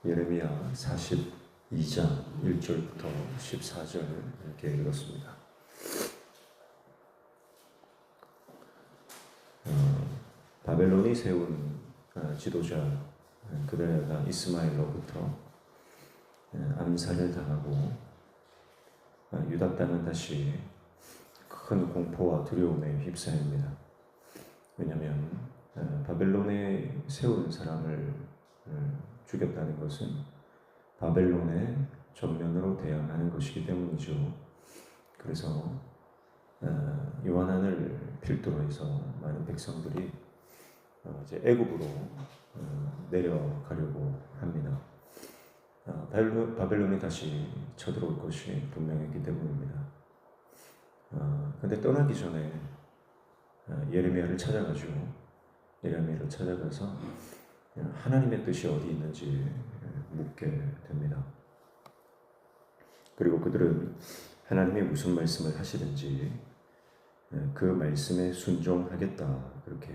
예레미야 42장 1절부터 14절 이렇게 읽었습니다. 바벨론이 세운 지도자 그들가 이스마엘로부터 암살을 당하고 유다 땅은 다시 큰 공포와 두려움에 휩싸입니다. 왜냐하면 바벨론에 세운 사람을 죽였다는 것은 바벨론의 전면으로 대항하는 것이기 때문이죠. 그래서 요한안을 필두로 해서 많은 백성들이 이제 애굽으로 내려가려고 합니다. 바벨론이 다시 쳐들어올 것이 분명했기 때문입니다. 그런데 떠나기 전에 예레미야를 찾아가지고 예레미야를 찾아가서 하나님의 뜻이 어디 있는지 묻게 됩니다. 그리고 그들은 하나님이 무슨 말씀을 하시든지 그 말씀에 순종하겠다 그렇게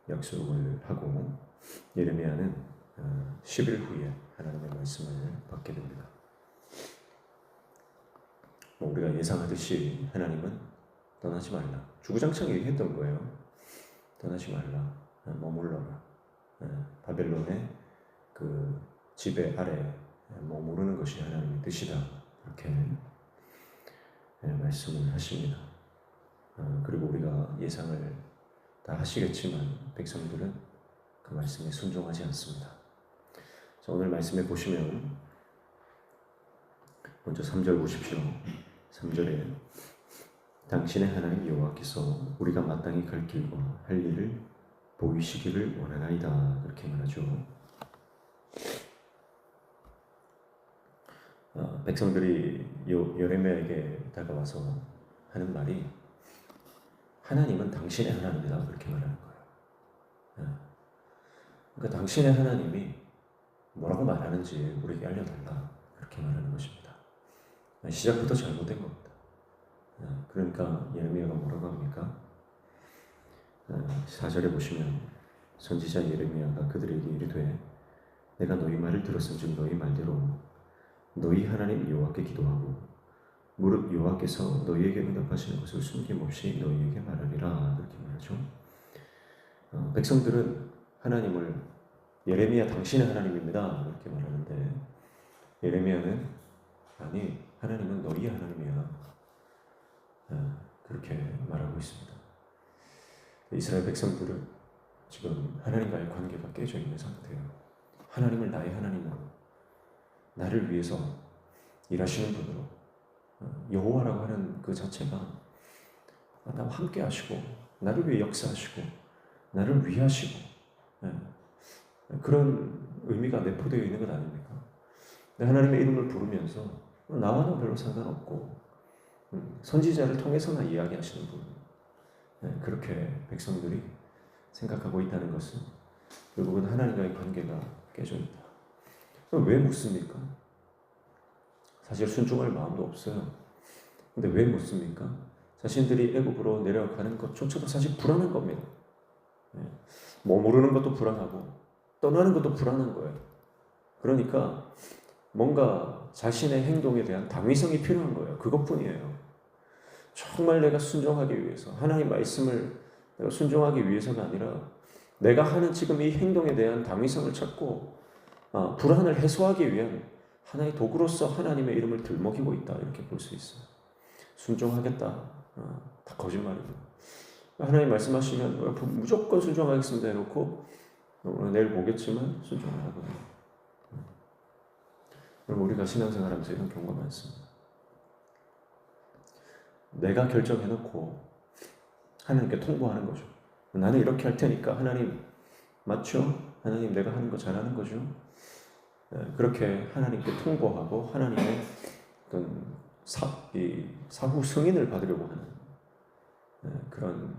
약속을 하고 예레미야는 10일 후에 하나님의 말씀을 받게 됩니다. 우리가 예상하듯이 하나님은 떠나지 말라 주구장창 얘기했던 거예요. 떠나지 말라, 머물러라. 바벨론의 그 지배 아래 머무르는 것이 하나님의 뜻이다 이렇게 말씀을 하십니다. 그리고 우리가 예상을 다 하시겠지만 백성들은 그 말씀에 순종하지 않습니다. 자, 오늘 말씀에 보시면 먼저 3절 보십시오. 3절에 당신의 하나님 여호와께서 우리가 마땅히 갈 길과 할 일을 보이시기를 원하나이다 그렇게 말하죠. 백성들이 예레미야에게 다가와서 하는 말이 하나님은 당신의 하나님이다 그렇게 말하는 거예요. 그러니까 당신의 하나님이 뭐라고 말하는지 우리에게 알려달라 그렇게 말하는 것입니다. 시작부터 잘못된 겁니다. 그러니까 예레미야가 뭐라고 합니까? 4절에 보시면 선지자 예레미야가 그들에게 이르되 내가 너희 말을 들었은즉 너희 말대로 너희 하나님 여호와께 기도하고 무릇 여호와께서 너희에게 응답하시는 것을 숨김없이 너희에게 말하리라 그렇게 말하죠. 백성들은 하나님을 예레미야 당신의 하나님입니다 이렇게 말하는데 예레미야는 아니 하나님은 너희의 하나님이야 그렇게 말하고 있습니다. 이스라엘 백성들은 지금 하나님과의 관계가 깨져 있는 상태예요. 하나님을 나의 하나님으로 나를 위해서 일하시는 분으로 여호와라고 하는 그 자체가 나와 함께 하시고 나를 위해 역사하시고 나를 위하시고 그런 의미가 내포되어 있는 것 아닙니까? 하나님의 이름을 부르면서 나와는 별로 상관없고 선지자를 통해서나 이야기하시는 분 그렇게 백성들이 생각하고 있다는 것은 결국은 하나님과의 관계가 깨져 있다. 왜 묻습니까? 사실 순종할 마음도 없어요. 근데 왜 묻습니까? 자신들이 애굽으로 내려가는 것조차도 사실 불안한 겁니다. 머무르는 것도 불안하고 떠나는 것도 불안한 거예요. 그러니까 뭔가 자신의 행동에 대한 당위성이 필요한 거예요. 그것뿐이에요. 정말 내가 순종하기 위해서 하나님 말씀을 내가 순종하기 위해서가 아니라 내가 하는 지금 이 행동에 대한 당위성을 찾고 불안을 해소하기 위한 하나의 도구로서 하나님의 이름을 들먹이고 있다 이렇게 볼 수 있어요. 순종하겠다 다 거짓말입니다. 하나님 말씀하시면 무조건 순종하겠습니다 해놓고 내일 보겠지만 순종을 하거든요. 그럼 우리가 신앙생활하면서 이런 경우가 많습니다. 내가 결정해놓고 하나님께 통보하는 거죠. 나는 이렇게 할 테니까 하나님 맞죠? 하나님 내가 하는 거 잘하는 거죠? 그렇게 하나님께 통보하고 하나님의 어떤 사후 승인을 받으려고 하는 그런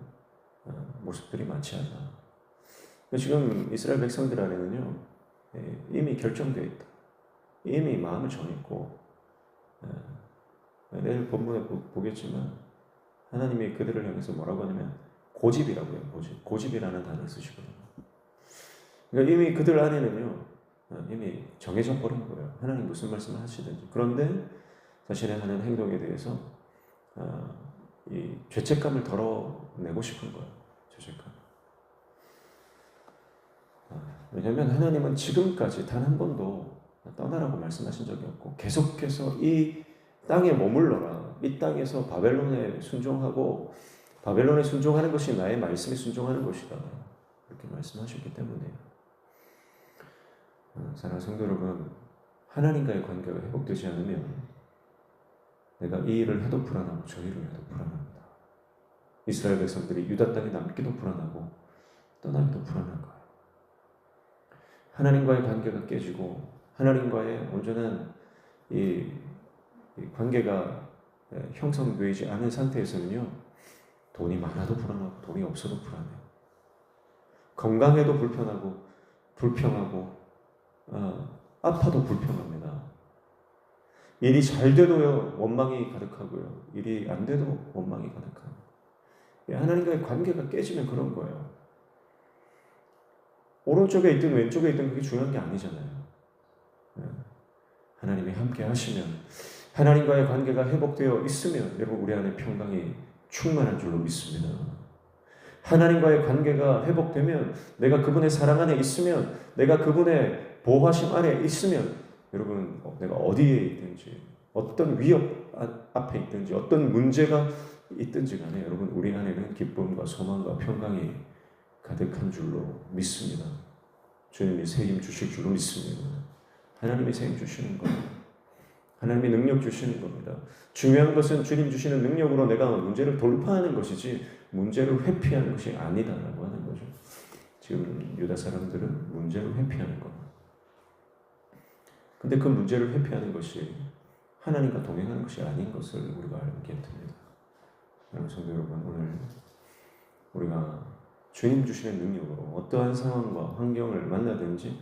모습들이 많지 않나. 지금 이스라엘 백성들 안에는요 이미 결정되어 있다. 이미 마음을 정했고 내일 본문에 보겠지만 하나님이 그들을 향해서 뭐라고 하냐면 고집이라고 해요. 고집이라는 단어를 쓰시거든요. 그러니까 이미 그들 안에는요 이미 정해져 버린 거예요. 하나님 무슨 말씀을 하시든지. 그런데 자신의 하는 행동에 대해서 이 죄책감을 덜어내고 싶은 거예요. 죄책감. 왜냐하면 하나님은 지금까지 단 한 번도 떠나라고 말씀하신 적이 없고 계속해서 이 땅에 머물러라. 이 땅에서 바벨론에 순종하고 바벨론에 순종하는 것이 나의 말씀에 순종하는 것이다. 이렇게 말씀하셨기 때문이에요. 사랑하는 성도 여러분, 하나님과의 관계가 회복되지 않으면 내가 이 일을 해도 불안하고 저 일을 해도 불안합니다. 이스라엘 백성들이 유다 땅에 남기도 불안하고 떠나기도 불안한 거예요. 하나님과의 관계가 깨지고 하나님과의 온전한 이 관계가 형성되지 않은 상태에서는요, 돈이 많아도 불안하고 돈이 없어도 불안해요. 건강해도 불편하고 불평하고 아파도 불평합니다. 일이 잘 돼도요 원망이 가득하고요, 일이 안 돼도 원망이 가득합니다. 하나님과의 관계가 깨지면 그런 거예요. 오른쪽에 있든 왼쪽에 있든 그게 중요한 게 아니잖아요. 하나님이 함께 하시면, 하나님과의 관계가 회복되어 있으면 여러분 우리 안에 평강이 충만한 줄로 믿습니다. 하나님과의 관계가 회복되면, 내가 그분의 사랑 안에 있으면, 내가 그분의 보호하심 안에 있으면, 여러분 내가 어디에 있든지 어떤 위협 앞에 있든지 어떤 문제가 있든지 간에 여러분 우리 안에는 기쁨과 소망과 평강이 가득한 줄로 믿습니다. 주님이 새 힘 주실 줄로 믿습니다. 하나님이 새 힘 주시는 겁니다. 하나님이 능력 주시는 겁니다. 중요한 것은 주님 주시는 능력으로 내가 문제를 돌파하는 것이지 문제를 회피하는 것이 아니다라고 하는 거죠. 지금 유다 사람들은 문제를 회피하는 겁니다. 근데 그 문제를 회피하는 것이 하나님과 동행하는 것이 아닌 것을 우리가 알게 됩니다. 성도 여러분, 오늘 우리가 주님 주시는 능력으로 어떠한 상황과 환경을 만나든지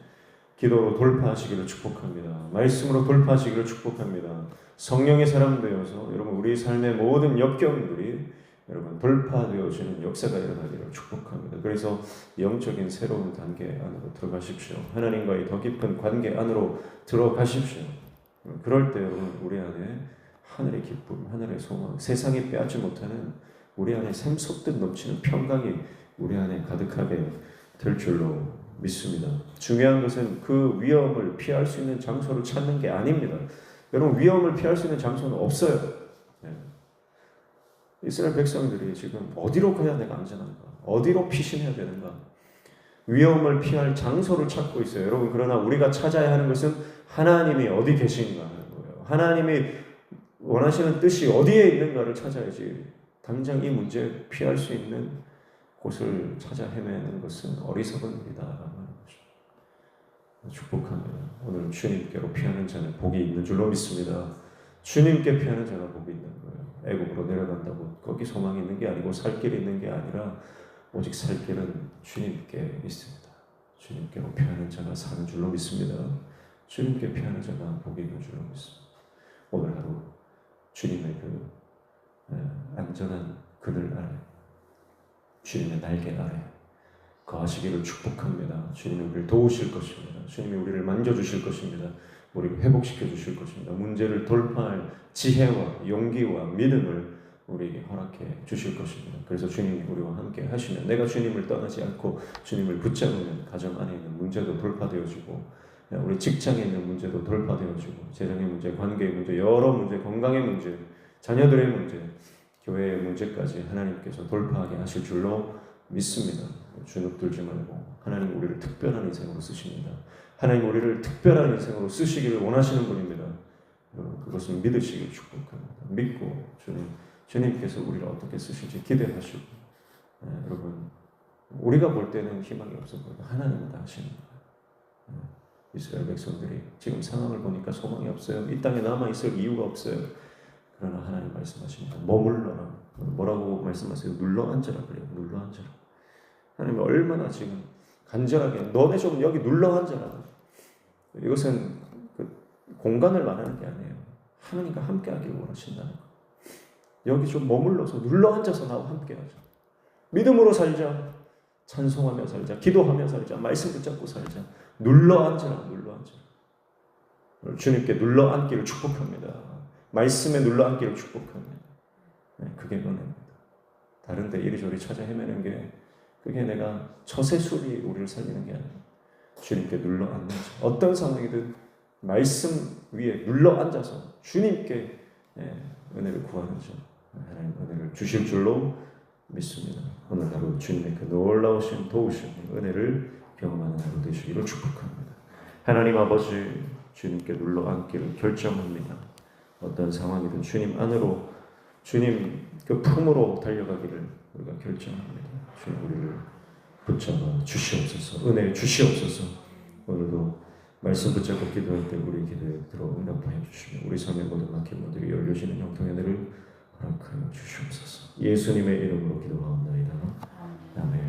기도로 돌파하시기를 축복합니다. 말씀으로 돌파하시기를 축복합니다. 성령의 사람 되어서 여러분 우리 삶의 모든 역경들이 여러분 돌파되어지는 역사가 일어나기를 축복합니다. 그래서 영적인 새로운 단계 안으로 들어가십시오. 하나님과의 더 깊은 관계 안으로 들어가십시오. 그럴 때 여러분 우리 안에 하늘의 기쁨, 하늘의 소망, 세상이 빼앗지 못하는 우리 안에 샘솟듯 넘치는 평강이 우리 안에 가득하게 될 줄로 믿습니다. 중요한 것은 그 위험을 피할 수 있는 장소를 찾는 게 아닙니다. 여러분 위험을 피할 수 있는 장소는 없어요. 이스라엘 백성들이 지금 어디로 가야 내가 안전한가? 어디로 피신해야 되는가? 위험을 피할 장소를 찾고 있어요. 여러분 그러나 우리가 찾아야 하는 것은 하나님이 어디 계신가 하는 거예요. 하나님이 원하시는 뜻이 어디에 있는가를 찾아야지 당장 이 문제 피할 수 있는 곳을 찾아 헤매는 것은 어리석은 일이다라고 하는 거죠. 축복합니다. 오늘 주님께로 피하는 자는 복이 있는 줄로 믿습니다. 주님께 피하는 자가 복이 있는 거예요. 애국으로 내려간다고 거기 소망이 있는 게 아니고 살 길이 있는 게 아니라 오직 살 길은 주님께 있습니다. 주님께로 피하는 자가 사는 줄로 믿습니다. 주님께 피하는 자가 복이 있는 줄로 믿습니다. 오늘 하루 주님의 그 안전한 그늘 아래, 주님의 날개 아래 거하시기를 축복합니다. 주님이 우리를 도우실 것입니다. 주님이 우리를 만져주실 것입니다. 우리를 회복시켜 주실 것입니다. 문제를 돌파할 지혜와 용기와 믿음을 우리에게 허락해 주실 것입니다. 그래서 주님이 우리와 함께 하시면, 내가 주님을 떠나지 않고 주님을 붙잡으면 가정 안에 있는 문제도 돌파되어지고, 우리 직장에 있는 문제도 돌파되어지고, 재정의 문제, 관계의 문제, 여러 문제, 건강의 문제, 자녀들의 문제, 교회의 문제까지 하나님께서 돌파하게 하실 줄로 믿습니다. 주눅들지 말고 하나님 우리를 특별한 인생으로 쓰십니다. 하나님 우리를 특별한 인생으로 쓰시기를 원하시는 분입니다. 그것을 믿으시길 축복합니다. 믿고 주님께서 우리를 어떻게 쓰실지 기대하시고, 여러분 우리가 볼 때는 희망이 없어 보여도 하나님은 다 하시는 거예요. 이스라엘 백성들이 지금 상황을 보니까 소망이 없어요. 이 땅에 남아있을 이유가 없어요. 그러나 하나님 말씀하십니다. 머물러라. 뭐라고 말씀하세요? 눌러앉으라 그래요. 눌러앉으라. 하나님이 얼마나 지금 간절하게 너네 좀 여기 눌러앉아라. 이것은 그 공간을 말하는 게 아니에요. 하나님과 함께하기를 원하신다는 거. 여기 좀 머물러서 눌러앉아서 나와 함께하자. 믿음으로 살자. 찬송하며 살자. 기도하며 살자. 말씀 붙잡고 살자. 눌러앉으라. 눌러앉으라. 주님께 눌러 앉기를 축복합니다. 말씀에 눌러 앉기를 축복합니다. 네, 그게 은혜입니다. 다른 데 이리저리 찾아 헤매는 게 그게 내가 처세술이 우리를 살리는 게 아니에요. 주님께 눌러 앉는 자. 어떤 상황이든 말씀 위에 눌러 앉아서 주님께 은혜를 구하는 자. 하나님 은혜를 주실 줄로 믿습니다. 오늘 하루 주님의 그 놀라우신 도우심 은혜를 경험하는 하루 되시기를 축복합니다. 하나님 아버지 주님께 눌러 앉기를 결정합니다. 어떤 상황이든 주님 안으로 주님 그 품으로 달려가기를 우리가 결정합니다. 주님 우리를 붙잡아 주시옵소서. 은혜 주시옵소서. 오늘도 말씀 붙잡고 기도할 때 우리 기도에 들어 응답하여 주시며 우리 삶의 모든 막힌 문들이 열려지는 형통의 은혜를 허락하여 주시옵소서. 예수님의 이름으로 기도하옵나이다. 아멘.